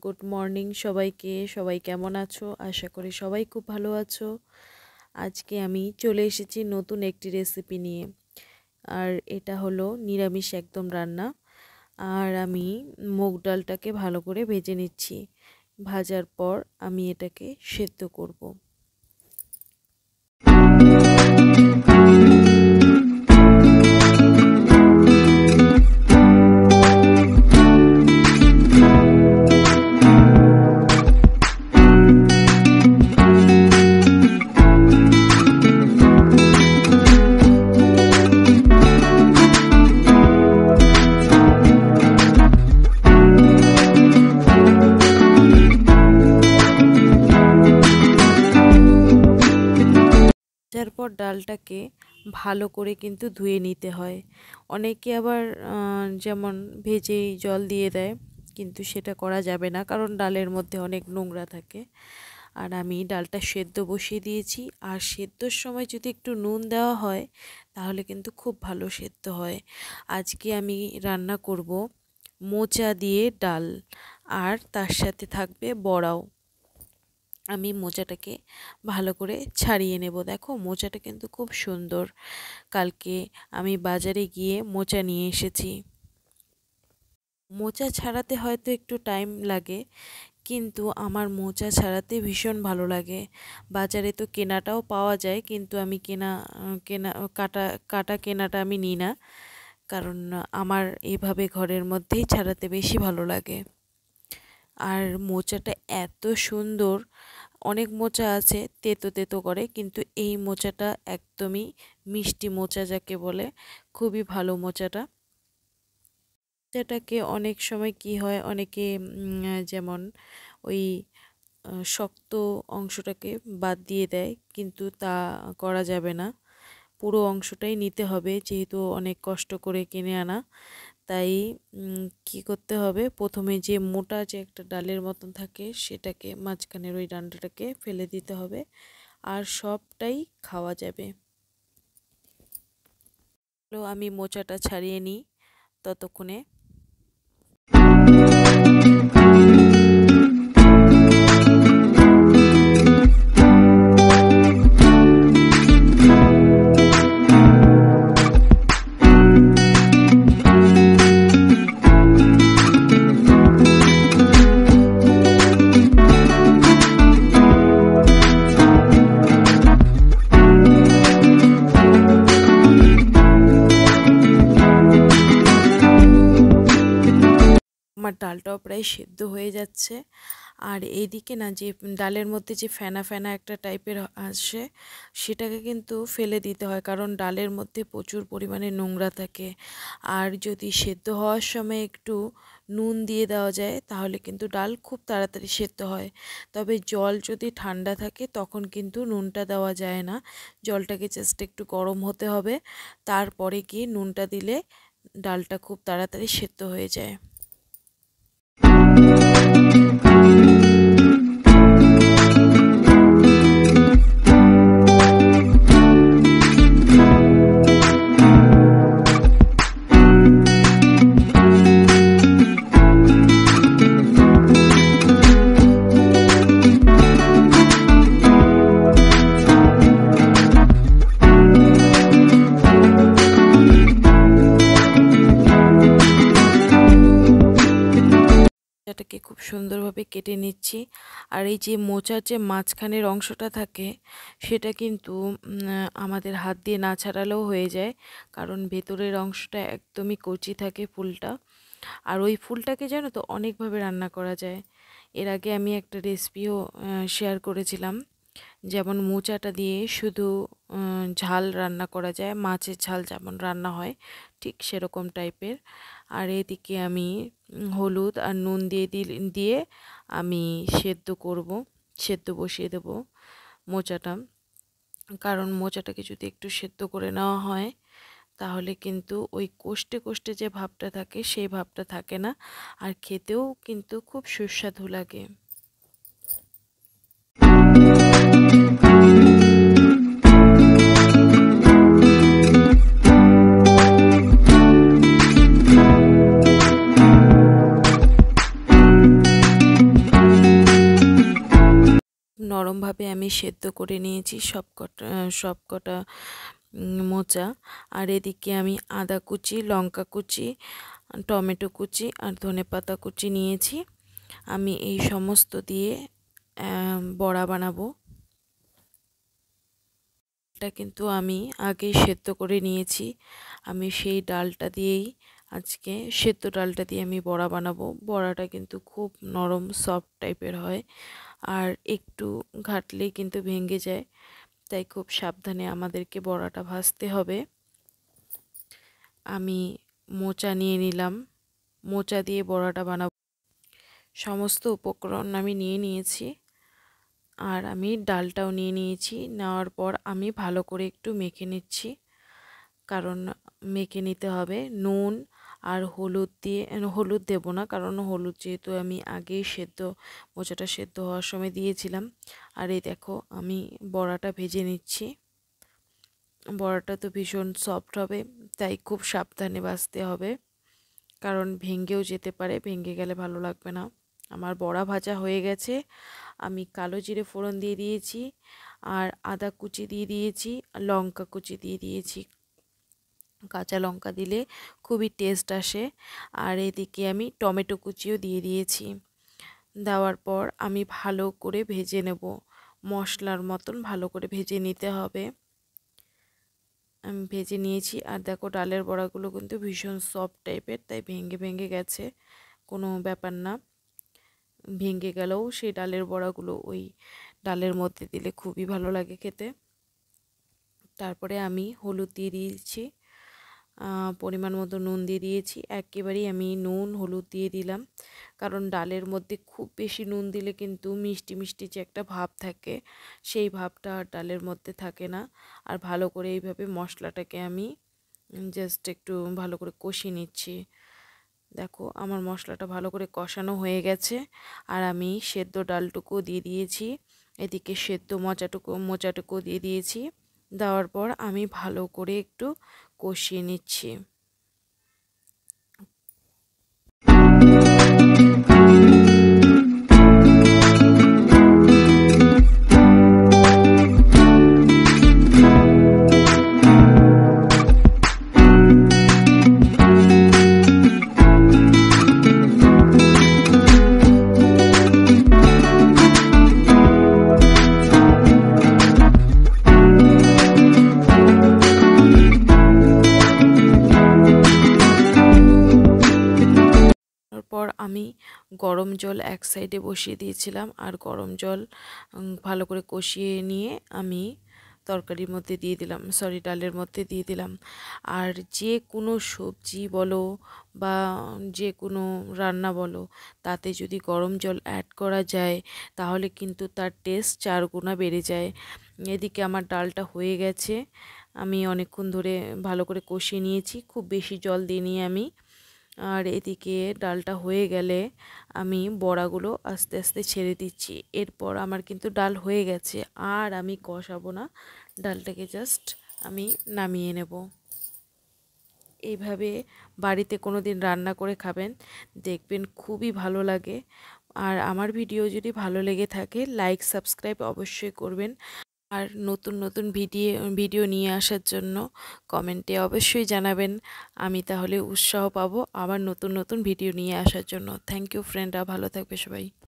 Good morning সবাইকে। সবাই কেমন আছো? আশা করি সবাই খুব ভালো আছো। আজকে আমি চলে এসেছি নতুন একটি রেসিপি নিয়ে, আর এটা হলো নিরামিষ একদম রান্না। আর আমি মুগ ডালটাকে ভালো করে ভেজে নিচ্ছি। ভাজার পর আমি এটাকে সেদ্ধ করব। তারপর ডালটাকে ভালো করে কিন্তু ধুয়ে নিতে হয়। অনেকে আবার যেমন ভেজেই জল দিয়ে দেয়, কিন্তু সেটা করা যাবে না, কারণ ডালের মধ্যে অনেক নোংরা থাকে। আর আমি ডালটা সেদ্ধ বসিয়ে দিয়েছি, আর সেদ্ধর সময় যদি একটু নুন দেওয়া হয় তাহলে কিন্তু খুব ভালো সেদ্ধ হয়। আজকে আমি রান্না করব মোচা দিয়ে ডাল, আর তার সাথে থাকবে বড়াও। আমি মোচাটাকে ভালো করে ছাড়িয়ে নেব। দেখো মোচাটা কিন্তু খুব সুন্দর। কালকে আমি বাজারে গিয়ে মোচা নিয়ে এসেছি। মোচা ছাড়াতে হয়তো একটু টাইম লাগে, কিন্তু আমার মোচা ছাড়াতে ভীষণ ভালো লাগে। বাজারে তো কেনাটাও পাওয়া যায়, কিন্তু আমি কাটা কেনাটা আমি নিই না, কারণ আমার এইভাবে ঘরের মধ্যেই ছাড়াতে বেশি ভালো লাগে। আর মোচাটা এত সুন্দর। অনেক মোচা আছে তেতো তেতো করে, কিন্তু এই মোচাটা একদমই মিষ্টি মোচা যাকে বলে, খুবই ভালো মোচাটা। মোচাটাকে অনেক সময় কি হয়, অনেকে যেমন ওই শক্ত অংশটাকে বাদ দিয়ে দেয়, কিন্তু তা করা যাবে না। পুরো অংশটাই নিতে হবে, যেহেতু অনেক কষ্ট করে কিনে আনা। তাই কি করতে হবে, প্রথমে যে মোটা যে একটা ডালের মতন থাকে সেটাকে, মাঝখানের ওই ডান্ডাটাকে ফেলে দিতে হবে, আর সবটাই খাওয়া যাবে। তো আমি মোচাটা ছাড়িয়ে নিই ততক্ষণে। আমার ডালটাও প্রায় সেদ্ধ হয়ে যাচ্ছে। আর এইদিকে না, যে ডালের মধ্যে যে ফেনা ফেনা একটা টাইপের আসে, সেটাকে কিন্তু ফেলে দিতে হয়, কারণ ডালের মধ্যে প্রচুর পরিমাণে নোংরা থাকে। আর যদি সেদ্ধ হওয়ার সময় একটু নুন দিয়ে দেওয়া যায় তাহলে কিন্তু ডাল খুব তাড়াতাড়ি সেদ্ধ হয়। তবে জল যদি ঠান্ডা থাকে তখন কিন্তু নুনটা দেওয়া যায় না। জলটাকে জাস্ট একটু গরম হতে হবে, তারপরে গিয়ে নুনটা দিলে ডালটা খুব তাড়াতাড়ি সেদ্ধ হয়ে যায়। এটাকে খুব সুন্দরভাবে কেটে নিচ্ছি। আর এই যে মোচার যে মাঝখানের অংশটা থাকে, সেটা কিন্তু আমাদের হাত দিয়ে না ছাড়ালেও হয়ে যায়, কারণ ভেতরের অংশটা একদমই কচি থাকে ফুলটা। আর ওই ফুলটাকে জানো তো অনেকভাবে রান্না করা যায়। এর আগে আমি একটা রেসিপিও শেয়ার করেছিলাম, যেমন মোচাটা দিয়ে শুধু ঝাল রান্না করা যায়, মাছের ঝাল যেমন রান্না হয় ঠিক সেরকম টাইপের। আর এদিকে আমি হলুদ আর নুন দিয়ে আমি সেদ্ধ বসিয়ে দেব মোচাটা। কারণ মোচাটাকে যদি একটু সেদ্ধ করে নেওয়া হয় তাহলে কিন্তু ওই কোষ্ঠে কোষ্ঠে যে ভাবটা থাকে সেই ভাবটা থাকে না, আর খেতেও কিন্তু খুব সুস্বাদু লাগে। ভালোভাবে আমি সেদ্ধ করে নিয়েছি সবকটা মোচা। আর এদিকে আমি আদা কুচি, লঙ্কা কুচি, টমেটো কুচি আর ধনেপাতা কুচি নিয়েছি। আমি এই সমস্ত দিয়ে বড়া বানাবো। এটা কিন্তু আমি আগেই সেদ্ধ করে নিয়েছি। আমি সেই ডালটা দিয়েই আজকে সেদ্ধ ডালটা দিয়ে আমি বড়া বানাবো। বড়াটা কিন্তু খুব নরম সফট টাইপের হয়, আর একটু ঘাটলেই কিন্তু ভেঙে যায়, তাই খুব সাবধানে আমাদেরকে বড়াটা ভাজতে হবে। আমি মোচা নিয়ে নিলাম, মোচা দিয়ে বড়াটা বানাবো। সমস্ত উপকরণ আমি নিয়ে নিয়েছি, আর আমি ডালটাও নিয়ে নিয়েছি। নেওয়ার পর আমি ভালো করে একটু মেখে নিচ্ছি, কারণ মেখে নিতে হবে। নুন আর হলুদ দিয়ে, হলুদ দেব না, কারণ হলুদ যেহেতু আমি আগেই মোচাটা সেদ্ধ হওয়ার সময় দিয়েছিলাম। আর এই দেখো আমি বড়াটা ভেজে নিচ্ছি। বড়াটা তো ভীষণ সফট হবে, তাই খুব সাবধানে ভাজতে হবে, কারণ ভেঙেও যেতে পারে, ভেঙে গেলে ভালো লাগবে না। আমার বড়া ভাজা হয়ে গেছে। আমি কালো জিরে ফোড়ন দিয়ে দিয়েছি, আর আদা কুচি দিয়ে দিয়েছি, লঙ্কা কুচি দিয়ে দিয়েছি। কাঁচা লঙ্কা দিলে খুবই টেস্ট আসে। আর এদিকে আমি টমেটো কুচিও দিয়ে দিয়েছি। দেওয়ার পর আমি ভালো করে ভেজে নেব, মশলার মতন ভালো করে ভেজে নিতে হবে। আমি ভেজে নিয়েছি। আর দেখো ডালের বড়াগুলো কিন্তু ভীষণ সফট টাইপের, তাই ভেঙে ভেঙে গেছে, কোনো ব্যাপার না। ভেঙে গেলেও সেই ডালের বড়াগুলো ওই ডালের মধ্যে দিলে খুবই ভালো লাগে খেতে। তারপরে আমি হলুদ দিয়ে দিয়েছি, পরিমাণ মতো নুন দিয়ে দিয়েছি। একেবারেই আমি নুন হলুদ দিয়ে দিলাম, কারণ ডালের মধ্যে খুব বেশি নুন দিলে কিন্তু মিষ্টি মিষ্টি যে একটা ভাব থাকে, সেই ভাবটা আর ডালের মধ্যে থাকে না। আর ভালো করে এইভাবে মশলাটাকে আমি জাস্ট একটু ভালো করে কষিয়ে নিচ্ছি। দেখো আমার মশলাটা ভালো করে কষানো হয়ে গেছে, আর আমি সেদ্ধ ডালটুকু দিয়ে দিয়েছি। এদিকে সেদ্ধ মোচাটুকু দিয়ে দিয়েছি। দেওয়ার পর আমি ভালো করে একটু কষিয়ে নিচ্ছি। তারপর আমি গরম জল এক সাইডে বসিয়ে দিয়েছিলাম, আর গরম জল ভালো করে কষিয়ে নিয়ে আমি তরকারির মধ্যে দিয়ে দিলাম, ডালের মধ্যে দিয়ে দিলাম। আর যে কোনো সবজি বলো বা যে কোনো রান্না বলো, তাতে যদি গরম জল অ্যাড করা যায়, তাহলে কিন্তু তার টেস্ট 4 গুণা বেড়ে যায়। এদিকে আমার ডালটা হয়ে গেছে, আমি অনেকক্ষণ ধরে ভালো করে কষিয়ে নিয়েছি, খুব বেশি জল দিইনি আমি। আর এদিকে ডালটা হয়ে গেলে আমি বড়াগুলো আস্তে আস্তে ছেড়ে দিচ্ছি। এরপর আমার কিন্তু ডাল হয়ে গেছে, আর আমি কষাবো না, ডালটাকে জাস্ট আমি নামিয়ে নেব। এইভাবে বাড়িতে কোনো দিন রান্না করে খাবেন, দেখবেন খুবই ভালো লাগে। আর আমার ভিডিও যদি ভালো লেগে থাকে, লাইক সাবস্ক্রাইব অবশ্যই করবেন। আর নতুন নতুন ভিডিও নিয়ে আসার জন্য কমেন্টে অবশ্যই জানাবেন, আমি তাহলে উৎসাহ পাবো আবার নতুন নতুন ভিডিও নিয়ে আসার জন্য। থ্যাংক ইউ ফ্রেন্ডরা, ভালো থাকবে সবাই।